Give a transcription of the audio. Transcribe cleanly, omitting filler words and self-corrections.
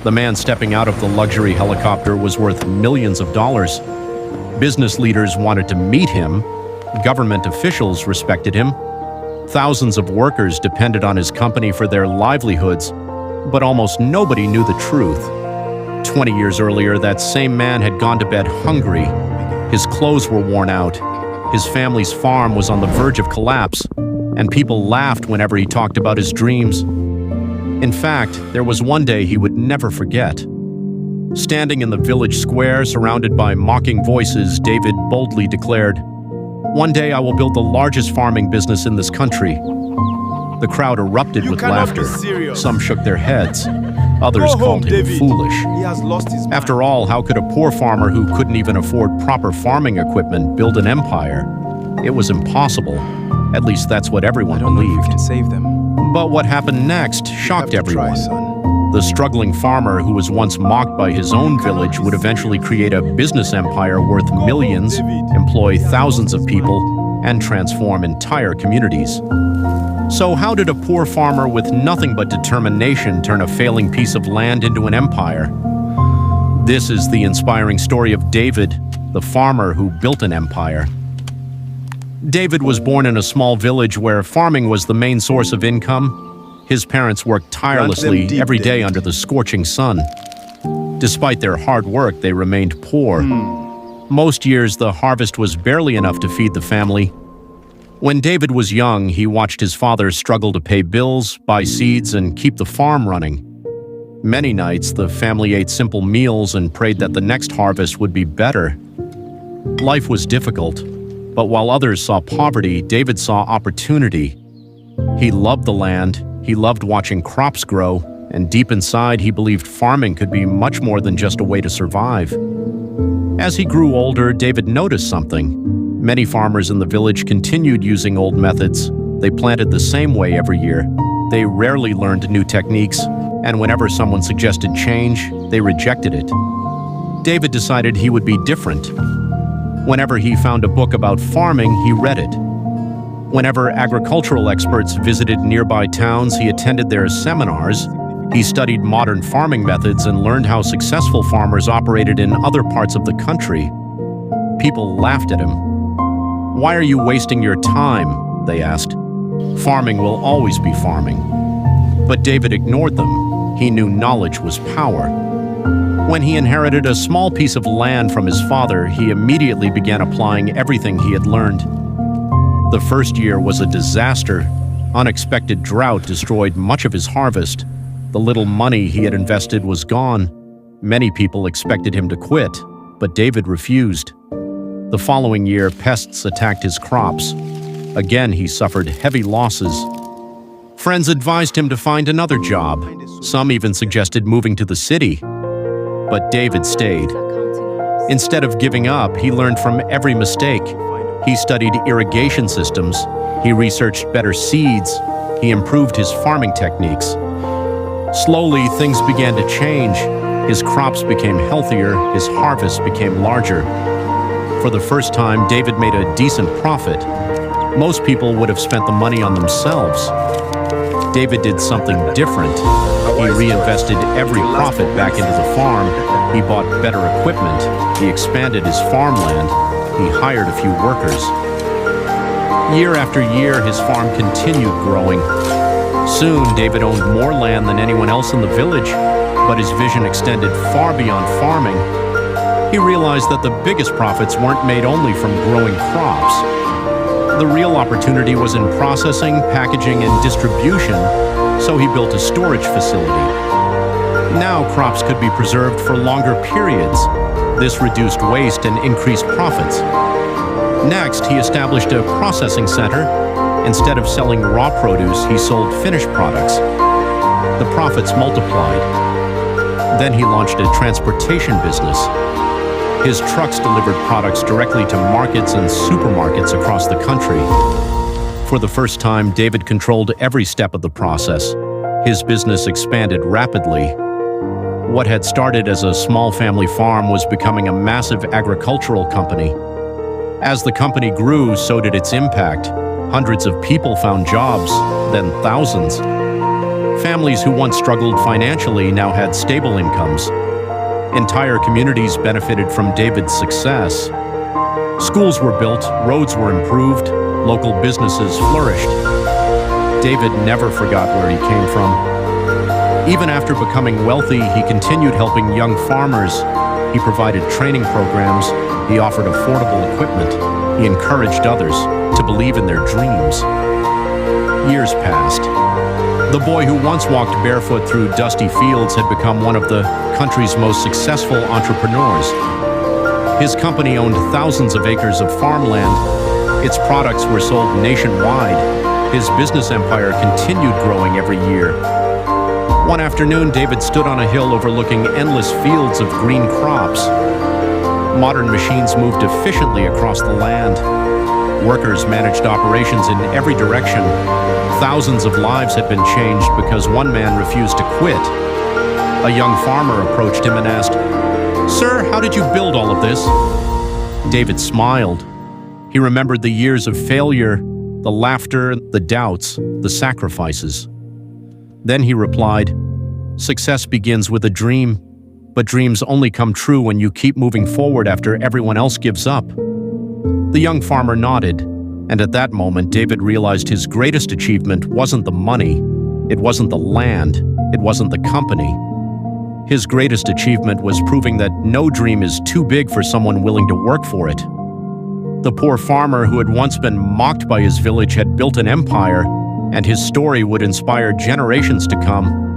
The man stepping out of the luxury helicopter was worth millions of dollars. Business leaders wanted to meet him. Government officials respected him. Thousands of workers depended on his company for their livelihoods, but almost nobody knew the truth. 20 years earlier, that same man had gone to bed hungry. His clothes were worn out. His family's farm was on the verge of collapse, and people laughed whenever he talked about his dreams. In fact, there was one day he would never forget. Standing in the village square, surrounded by mocking voices, David boldly declared, "One day I will build the largest farming business in this country." The crowd erupted with laughter. Some shook their heads. Others called him foolish. He has lost his mind. After all, how could a poor farmer who couldn't even afford proper farming equipment build an empire? It was impossible. At least that's what everyone I don't know if we believed. can save them. But what happened next shocked You have to try, everyone. son. The struggling farmer who was once mocked by his own village would eventually create a business empire worth millions, employ thousands of people, and transform entire communities. So how did a poor farmer with nothing but determination turn a failing piece of land into an empire? This is the inspiring story of David, the farmer who built an empire. David was born in a small village where farming was the main source of income. His parents worked tirelessly every day under the scorching sun. Despite their hard work, they remained poor. Most years, the harvest was barely enough to feed the family. When David was young, he watched his father struggle to pay bills, buy seeds, and keep the farm running. Many nights, the family ate simple meals and prayed that the next harvest would be better. Life was difficult, but while others saw poverty, David saw opportunity. He loved the land, he loved watching crops grow, and deep inside, he believed farming could be much more than just a way to survive. As he grew older, David noticed something. Many farmers in the village continued using old methods. They planted the same way every year. They rarely learned new techniques, and whenever someone suggested change, they rejected it. David decided he would be different. Whenever he found a book about farming, he read it. Whenever agricultural experts visited nearby towns, he attended their seminars. He studied modern farming methods and learned how successful farmers operated in other parts of the country. People laughed at him. "Why are you wasting your time?" they asked. "Farming will always be farming." But David ignored them. He knew knowledge was power. When he inherited a small piece of land from his father, he immediately began applying everything he had learned. The first year was a disaster. Unexpected drought destroyed much of his harvest. The little money he had invested was gone. Many people expected him to quit, but David refused. The following year, pests attacked his crops. Again, he suffered heavy losses. Friends advised him to find another job. Some even suggested moving to the city. But David stayed. Instead of giving up, he learned from every mistake. He studied irrigation systems. He researched better seeds. He improved his farming techniques. Slowly, things began to change. His crops became healthier. His harvest became larger. For the first time, David made a decent profit. Most people would have spent the money on themselves. David did something different. He reinvested every profit back into the farm. He bought better equipment. He expanded his farmland. He hired a few workers. Year after year, his farm continued growing. Soon, David owned more land than anyone else in the village, but his vision extended far beyond farming. He realized that the biggest profits weren't made only from growing crops. The real opportunity was in processing, packaging, and distribution, so he built a storage facility. Now crops could be preserved for longer periods. This reduced waste and increased profits. Next, he established a processing center. Instead of selling raw produce, he sold finished products. The profits multiplied. Then he launched a transportation business. His trucks delivered products directly to markets and supermarkets across the country. For the first time, David controlled every step of the process. His business expanded rapidly. What had started as a small family farm was becoming a massive agricultural company. As the company grew, so did its impact. Hundreds of people found jobs, then thousands. Families who once struggled financially now had stable incomes. Entire communities benefited from David's success. Schools were built, roads were improved, local businesses flourished. David never forgot where he came from. Even after becoming wealthy, he continued helping young farmers. He provided training programs. He offered affordable equipment. He encouraged others to believe in their dreams. Years passed. The boy who once walked barefoot through dusty fields had become one of the country's most successful entrepreneurs. His company owned thousands of acres of farmland. Its products were sold nationwide. His business empire continued growing every year. One afternoon, David stood on a hill overlooking endless fields of green crops. Modern machines moved efficiently across the land. Workers managed operations in every direction. Thousands of lives had been changed because one man refused to quit. A young farmer approached him and asked, "Sir, how did you build all of this?" David smiled. He remembered the years of failure, the laughter, the doubts, the sacrifices. Then he replied, "Success begins with a dream, but dreams only come true when you keep moving forward after everyone else gives up." The young farmer nodded, and at that moment David realized his greatest achievement wasn't the money, it wasn't the land, it wasn't the company. His greatest achievement was proving that no dream is too big for someone willing to work for it. The poor farmer who had once been mocked by his village had built an empire, and his story would inspire generations to come.